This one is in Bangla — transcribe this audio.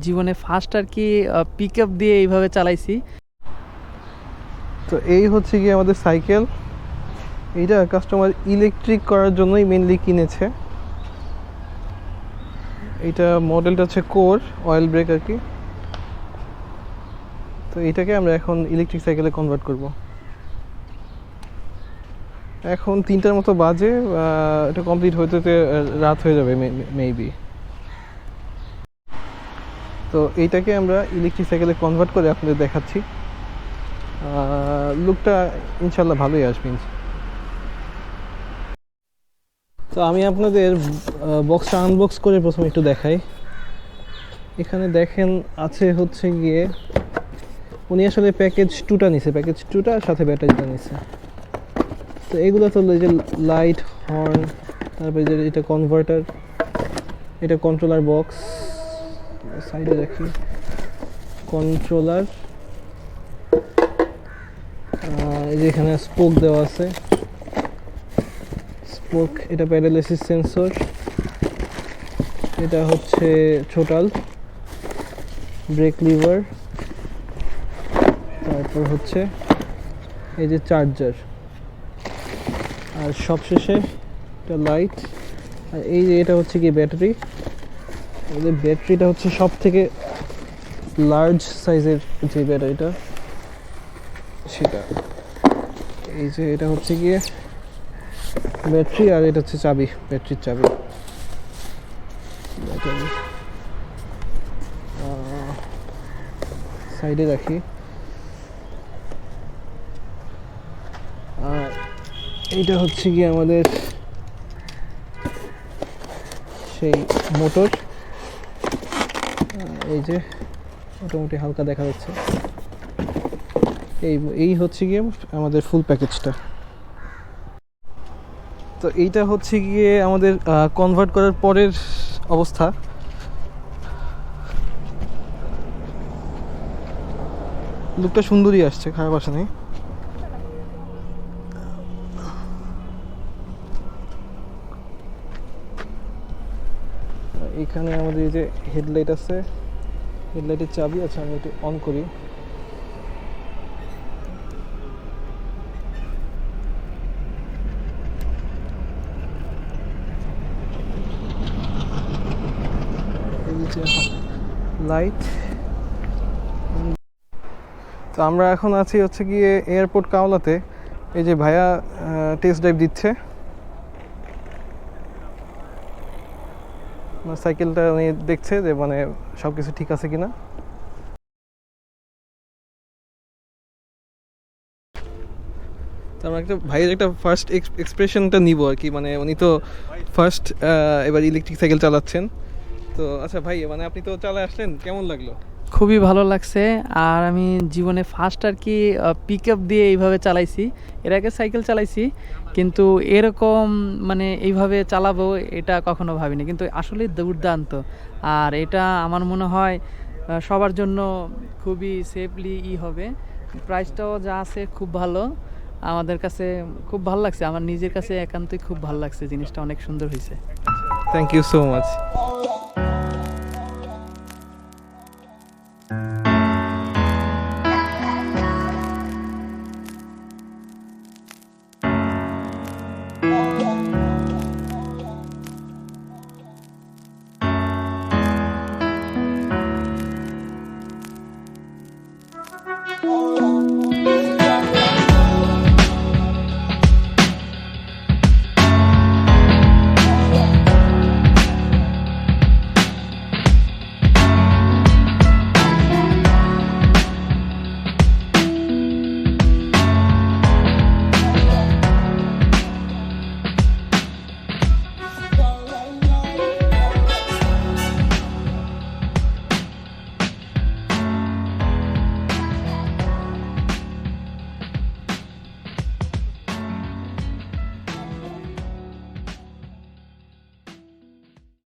জীবনে ফার্স্ট আর কি পিক আপ দিয়ে এইভাবে চালাইছি। তো এই হচ্ছে গিয়ে আমাদের সাইকেল। এইটা কাস্টমার ইলেকট্রিক করার জন্যই মেনলি কিনেছে। এইটা মডেলটা হচ্ছে কোর অয়েল ব্রেক আর কি। তো এইটাকে আমরা এখন ইলেকট্রিক সাইকেলে কনভার্ট করব। এখন 3টার মতো বাজে, এটা কমপ্লিট হতে হতে রাত হয়ে যাবে মেবি। তো এইটাকে আমরা ইলেকট্রিক সাইকেলে কনভার্ট করে আপনাদের দেখাচ্ছি। লুকটা ইনশাল্লাহ ভালোই আসবে। তো আমি আপনাদের বক্সটা আনবক্স করে প্রথমে একটু দেখাই। এখানে দেখেন আছে হচ্ছে গিয়ে উনি আসলে প্যাকেজ 2টা নিছে, প্যাকেজ 2টা সাথে ব্যাটারিটা নিছে। তো এগুলো তো এই যে লাইট, হর্ন, তারপরে যে এটা কনভার্টার, এটা কন্ট্রোলার বক্স, সাইডে রাখি কন্ট্রোলার, এই যে এখানে স্পোক দেওয়া আছে, স্পোক, এটা প্যাডেল অ্যাসিস্ট সেন্সর, এটা হচ্ছে ছোটাল, ব্রেক লিভার, তারপর হচ্ছে এই যে চার্জার, আর সবশেষে এটা লাইট। আর এই যে এটা হচ্ছে কি ব্যাটারি। এই যে ব্যাটারিটা হচ্ছে সব থেকে লার্জ সাইজের যে ব্যাটারিটা সেটা। এই যে এটা হচ্ছে গিয়ে ব্যাটারি, আর এটা হচ্ছে চাবি, ব্যাটারির চাবি। ব্যাটারি সাইডে রাখি। আর এইটা হচ্ছে গিয়ে আমাদের সেই মোটর। এই যে মোটামুটি হালকা দেখা যাচ্ছে। এই হচ্ছে গিয়ে আমাদের ফুল প্যাকেজটা। তো এইটা হচ্ছে গিয়ে আমাদের কনভার্ট করার পরের অবস্থা। লুকটা সুন্দরই আসছে, খারাপ আসে নাই। এখানে আমাদের এই যে হেডলাইট আছে, হেডলাইটের চাবি আছে, আমি একটু অন করি। এই যে লাইট। তো আমরা এখন আছি হচ্ছে গিয়ে এয়ারপোর্ট কাওলাতে। এই যে ভাইয়া টেস্ট ড্রাইভ দিচ্ছে সাইকেলটা, উনি দেখছে যে মানে সব কিছু ঠিক আছে কিনা। তো আমরা একটা ভাইয়ের একটা ফার্স্ট এক্সপ্রেশনটা নিব আর কি, মানে উনি তো ফার্স্ট এবার ইলেকট্রিক সাইকেল চালাচ্ছেন। তো আচ্ছা ভাই, মানে আপনি তো চালায় আসলেন, কেমন লাগলো? খুবই ভালো লাগছে। আর আমি জীবনে ফার্স্ট আর কি পিক আপ দিয়ে এইভাবে চালাইছি। এর আগে সাইকেল চালাইছি, কিন্তু এরকম মানে এইভাবে চালাবো এটা কখনো ভাবিনি, কিন্তু আসলে দুর্দান্ত। আর এটা আমার মনে হয় সবার জন্য খুবই সেফলি হবে। প্রাইসটাও যা আছে খুব ভালো, আমাদের কাছে খুব ভালো লাগছে, আমার নিজের কাছে একান্তই খুব ভালো লাগছে, জিনিসটা অনেক সুন্দর হয়েছে। Thank you so much.